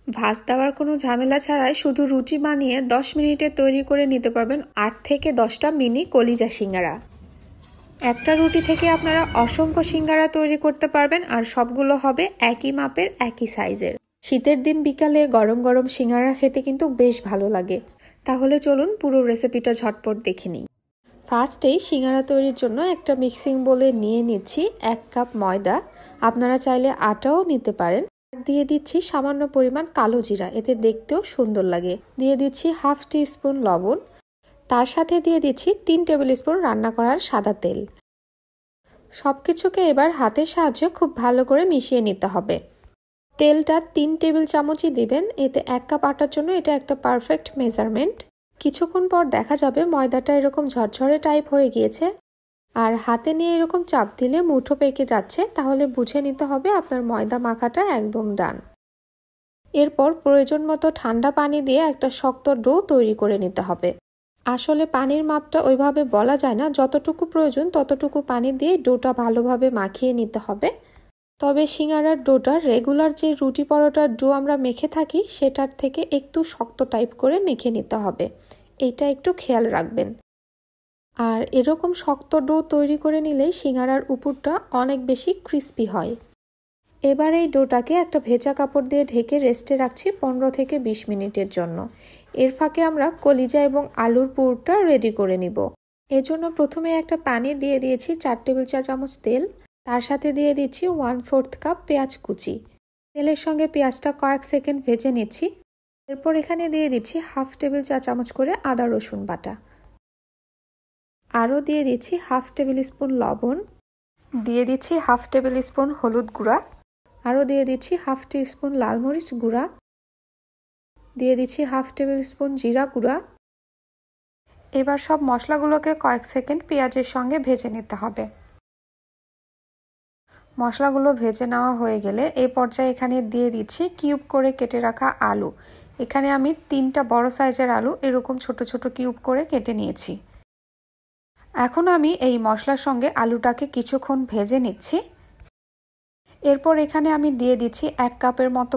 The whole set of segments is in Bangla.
ভাঁজ দেওয়ার কোনো ঝামেলা ছাড়াই শুধু রুটি বানিয়ে 10 মিনিটে তৈরি করে নিতে পারবেন 8 থেকে 10টা মিনি কলিজা সিঙ্গারা। একটা রুটি থেকে আপনারা অসংখ্য সিঙ্গারা তৈরি করতে পারবেন, আর সবগুলো হবে একই মাপের, একই সাইজের। শীতের দিন বিকালে গরম গরম সিঙ্গারা খেতে কিন্তু বেশ ভালো লাগে। তাহলে চলুন পুরো রেসিপিটা ঝটপট দেখে নিই। ফার্স্টেই সিঙ্গারা তৈরির জন্য একটা মিক্সিং বোলে নিয়ে নিচ্ছি 1 কাপ ময়দা। আপনারা চাইলে আটাও নিতে পারেন। দিয়ে দিচ্ছি সামান্য পরিমাণ কালো জিরা, এতে দেখতেও সুন্দর লাগে। দিয়ে দিচ্ছি হাফ টিস্পুন লবণ। তার সাথে দিয়ে দিচ্ছি 3 টেবিল স্পুন রান্না করার সাদা তেল। সবকিছুকে এবার হাতের সাহায্যে খুব ভালো করে মিশিয়ে নিতে হবে। তেলটা 3 টেবিল চামচই দিবেন, এতে 1 কাপ আটার জন্য এটা একটা পারফেক্ট মেজারমেন্ট। কিছুক্ষণ পর দেখা যাবে ময়দাটা এরকম ঝরঝরে টাইপ হয়ে গিয়েছে, আর হাতে নিয়ে এরকম চাপ দিলে মুঠো পেকে যাচ্ছে, তাহলে বুঝে নিতে হবে আপনার ময়দা মাখাটা একদম ডান। এরপর প্রয়োজন মতো ঠান্ডা পানি দিয়ে একটা শক্ত ডো তৈরি করে নিতে হবে। আসলে পানির মাপটা ওইভাবে বলা যায় না, যতটুকু প্রয়োজন ততটুকু পানি দিয়ে ডোটা ভালোভাবে মাখিয়ে নিতে হবে। তবে সিঙ্গারার ডোটা রেগুলার যে রুটি পরোটার ডো আমরা মেখে থাকি সেটার থেকে একটু শক্ত টাইপ করে মেখে নিতে হবে, এইটা একটু খেয়াল রাখবেন। আর এরকম শক্ত ডো তৈরি করে নিলেই সিঙ্গারার উপরটা অনেক বেশি ক্রিস্পি হয়। এবার এই ডোটাকে একটা ভেজা কাপড় দিয়ে ঢেকে রেস্টে রাখছি 15 থেকে 20 মিনিটের জন্য। এর ফাঁকে আমরা কলিজা এবং আলুর পুরটা রেডি করে নিব। এজন্য প্রথমে একটা পানি দিয়ে দিয়েছি 4 টেবিল চা চামচ তেল। তার সাথে দিয়ে দিচ্ছি 1/4 কাপ পেঁয়াজ কুচি। তেলের সঙ্গে পেঁয়াজটা কয়েক সেকেন্ড ভেজে নিচ্ছি। এরপর এখানে দিয়ে দিচ্ছি হাফ টেবিল চা চামচ করে আদা রসুন বাটা। আরও দিয়ে দিচ্ছি হাফ টেবিল স্পুন লবণ। দিয়ে দিচ্ছি হাফ টেবিল স্পুন হলুদ গুঁড়া। আরও দিয়ে দিচ্ছি হাফ টি স্পুন লাল মরিচ গুঁড়া। দিয়ে দিচ্ছি হাফ টেবিল স্পুন জিরা গুঁড়া। এবার সব মশলাগুলোকে কয়েক সেকেন্ড পেঁয়াজের সঙ্গে ভেজে নিতে হবে। মশলাগুলো ভেজে নেওয়া হয়ে গেলে এই পর্যায়ে এখানে দিয়ে দিচ্ছি কিউব করে কেটে রাখা আলু। এখানে আমি 3টা বড় সাইজের আলু এরকম ছোট ছোট কিউব করে কেটে নিয়েছি। এখন আমি এই মশলার সঙ্গে আলুটাকে কিছুক্ষণ ভেজে নিচ্ছি। এরপর এখানে আমি দিয়ে দিচ্ছি 1 কাপের মতো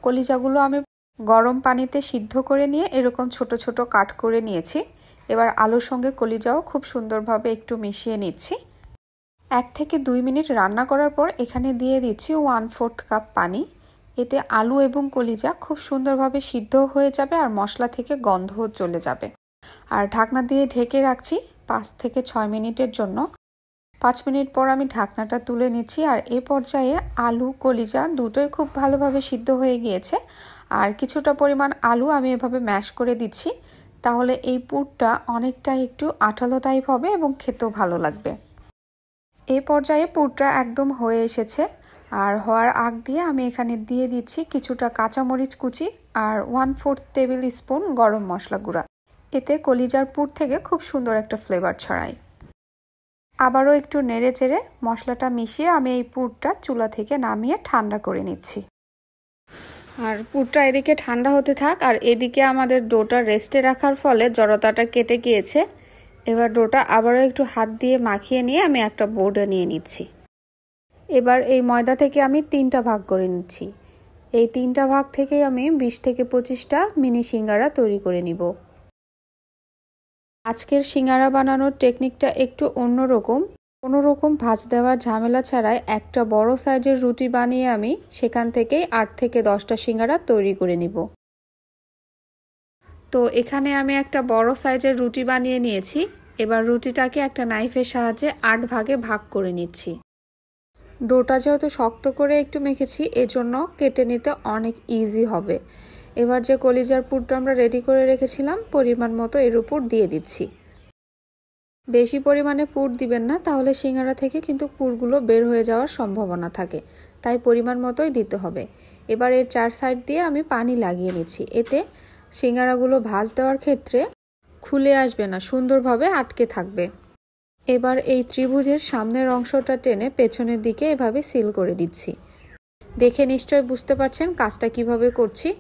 কলিজাগুলো আমি গরম পানিতে সিদ্ধ করে নিয়ে এরকম ছোট ছোট কাট করে নিয়েছি। এবার আলুর সঙ্গে কলিজাও খুব সুন্দরভাবে একটু মিশিয়ে নিচ্ছি। 1 থেকে 2 মিনিট রান্না করার পর এখানে দিয়ে দিচ্ছি 1/4 কাপ পানি। এতে আলু এবং কলিজা খুব সুন্দরভাবে সিদ্ধ হয়ে যাবে আর মশলা থেকে গন্ধও চলে যাবে। আর ঢাকনা দিয়ে ঢেকে রাখছি 5 থেকে 6 মিনিটের জন্য। 5 মিনিট পর আমি ঢাকনাটা তুলে নিচ্ছি, আর এই পর্যায়ে আলু কলিজা দুটোই খুব ভালোভাবে সিদ্ধ হয়ে গিয়েছে। আর কিছুটা পরিমাণ আলু আমি এভাবে ম্যাশ করে দিচ্ছি, তাহলে এই পুরটা অনেকটা একটু আঠালো টাইপ হবে এবং খেতেও ভালো লাগবে। এই পর্যায়ে পুরটা একদম হয়ে এসেছে, আর হওয়ার আগ দিয়ে আমি এখানে দিয়ে দিচ্ছি কিছুটা কাঁচামরিচ কুচি আর 1/4 টেবিল স্পুন গরম মশলা গুঁড়া। এতে কলিজার পুর থেকে খুব সুন্দর একটা ফ্লেভার ছড়ায়। আবারও একটু নেড়ে চেড়ে মশলাটা মিশিয়ে আমি এই পুরটা চুলা থেকে নামিয়ে ঠান্ডা করে নিচ্ছি। আর পুরটা এদিকে ঠান্ডা হতে থাক, আর এদিকে আমাদের ডোটা রেস্টে রাখার ফলে জড়তাটা কেটে গিয়েছে। এবার ডোটা আবারও একটু হাত দিয়ে মাখিয়ে নিয়ে আমি একটা বোর্ডে নিয়ে নিচ্ছি। এবার এই ময়দা থেকে আমি 3টা ভাগ করে নিচ্ছি। এই 3টা ভাগ থেকেই আমি 20 থেকে 25টা মিনি সিঙ্গারা তৈরি করে নিব। আজকের সিঙ্গারা বানানোর টেকনিকটা একটু অন্যরকম। কোনোরকম ভাঁজ দেওয়ার ঝামেলা ছাড়াই একটা বড় সাইজের রুটি বানিয়ে আমি সেখান থেকেই 8 থেকে 10টা সিঙ্গারা তৈরি করে নিব। তো এখানে আমি একটা বড় সাইজের রুটি বানিয়ে নিয়েছি। এবার রুটিটাকে একটা নাইফের সাহায্যে 8 ভাগে ভাগ করে নিচ্ছি। ডোটা যেহেতু শক্ত করে একটু মেখেছি, এজন্য কেটে নিতে অনেক ইজি হবে। এবার যে কলিজার পুরটা আমরা রেডি করে রেখেছিলাম পরিমাণ মতো এর উপর দিয়ে দিচ্ছি। বেশি পরিমাণে পুর দিবেন না, তাহলে সিঙ্গারা থেকে কিন্তু পুরগুলো বের হয়ে যাওয়ার সম্ভাবনা থাকে, তাই পরিমাণ মতোই দিতে হবে। এবার এর 4 সাইড দিয়ে আমি পানি লাগিয়ে নিচ্ছি, এতে সিঙ্গারাগুলো ভাঁজ দেওয়ার ক্ষেত্রে খুলে আসবে না, সুন্দরভাবে আটকে থাকবে। এবার এই ত্রিভুজের সামনের অংশটা টেনে পেছনের দিকে এভাবে সিল করে দিচ্ছি। দেখে নিশ্চয় বুঝতে পারছেন কাজটা কিভাবে করছি।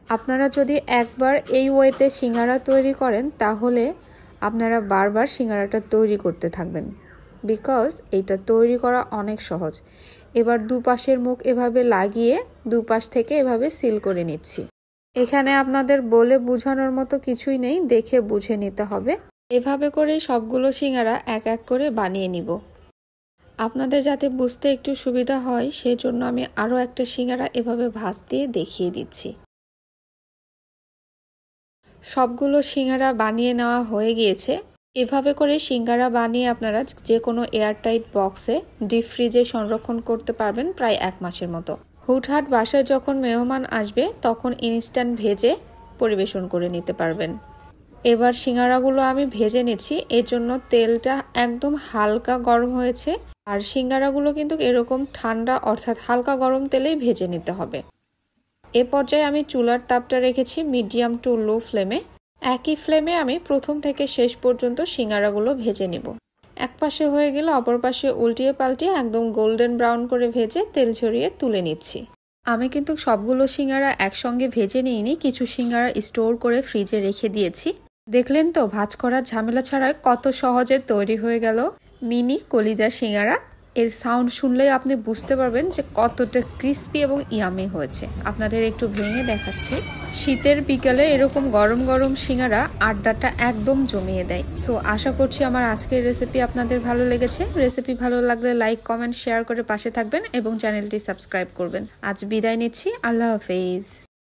আপনারা যদি একবার এই ওয়েতে সিঙ্গারা তৈরি করেন তাহলে আপনারা বারবার সিঙ্গারাটা তৈরি করতে থাকবেন, বিকজ এটা তৈরি করা অনেক সহজ। এবার দুপাশের মুখ এভাবে লাগিয়ে দুপাশ থেকে এভাবে সিল করে নিচ্ছি। এখানে আপনাদের বলে বোঝানোর মতো কিছুই নেই, দেখে বুঝে নিতে হবে। এভাবে করে সবগুলো সিঙ্গারা এক এক করে বানিয়ে নিব। আপনাদের যাতে বুঝতে একটু সুবিধা হয় সেজন্য আমি আরও একটা সিঙ্গারা এভাবে ভাঁজ দিয়ে দেখিয়ে দিচ্ছি। সবগুলো সিঙ্গারা বানিয়ে নেওয়া হয়ে গিয়েছে। এভাবে করে সিঙ্গারা বানিয়ে আপনারা যে কোনো এয়ারটাইট বক্সে ডিপ ফ্রিজে সংরক্ষণ করতে পারবেন প্রায় 1 মাসের মতো। হুটহাট বাসায় যখন মেহমান আসবে তখন ইনস্ট্যান্ট ভেজে পরিবেশন করে নিতে পারবেন। এবার সিঙ্গারাগুলো আমি ভেজে নিচ্ছি, এর জন্য তেলটা একদম হালকা গরম হয়েছে। আর সিঙ্গারাগুলো কিন্তু এরকম ঠান্ডা অর্থাৎ হালকা গরম তেলেই ভেজে নিতে হবে। এ পর্যায়ে আমি চুলার তাপটা রেখেছি মিডিয়াম টু লো ফ্লেমে। একই ফ্লেমে আমি প্রথম থেকে শেষ পর্যন্ত সিঙ্গারাগুলো ভেজে নিব। এক পাশে হয়ে গেলে অপর পাশে উল্টিয়ে পাল্টিয়ে একদম গোল্ডেন ব্রাউন করে ভেজে তেল ঝরিয়ে তুলে নিচ্ছি। আমি কিন্তু সবগুলো সিঙ্গারা একসঙ্গে ভেজে নিইনি, কিছু সিঙ্গারা স্টোর করে ফ্রিজে রেখে দিয়েছি। দেখলেন তো ভাঁজ করার ঝামেলা ছাড়াই কত সহজে তৈরি হয়ে গেল মিনি কলিজা সিঙ্গারা। এর সাউন্ড শুনলেই আপনি বুঝতে পারবেন যে কতটা ক্রিস্পি এবং ইয়ামি হয়েছে। আপনাদের একটু ভেঙে দেখাচ্ছি। শীতের বিকালে এরকম গরম গরম সিঙ্গারা আড্ডাটা একদম জমিয়ে দেয়। সো আশা করছি আমার আজকের রেসিপি আপনাদের ভালো লেগেছে। রেসিপি ভালো লাগলে লাইক, কমেন্ট, শেয়ার করে পাশে থাকবেন এবং চ্যানেলটি সাবস্ক্রাইব করবেন। আজ বিদায় নিচ্ছি। আল্লাহ হাফেজ।